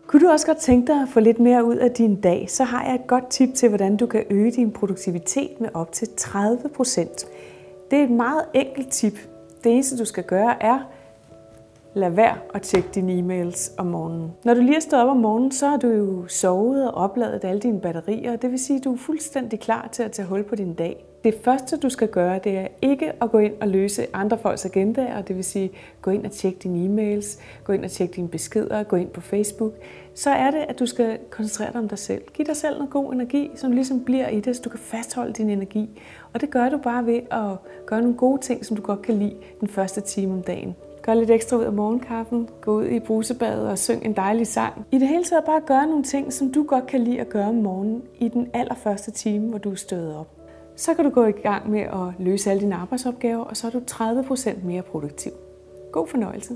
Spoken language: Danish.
Kunne du også godt tænke dig at få lidt mere ud af din dag, så har jeg et godt tip til, hvordan du kan øge din produktivitet med op til 30%. Det er et meget enkelt tip. Det eneste, du skal gøre, er lad være at tjekke dine e-mails om morgenen. Når du lige er stået op om morgenen, så har du jo sovet og opladet alle dine batterier. Det vil sige, at du er fuldstændig klar til at tage hul på din dag. Det første, du skal gøre, det er ikke at gå ind og løse andre folks agendaer. Det vil sige, gå ind og tjekke dine e-mails, gå ind og tjekke dine beskeder, gå ind på Facebook. Så er det, at du skal koncentrere dig om dig selv. Giv dig selv noget god energi, så du ligesom bliver i det, så du kan fastholde din energi. Og det gør du bare ved at gøre nogle gode ting, som du godt kan lide den første time om dagen. Gør lidt ekstra ud af morgenkaffen, gå ud i brusebadet og syng en dejlig sang. I det hele taget bare gøre nogle ting, som du godt kan lide at gøre om morgenen i den allerførste time, hvor du er stået op. Så kan du gå i gang med at løse alle dine arbejdsopgaver, og så er du 30% mere produktiv. God fornøjelse.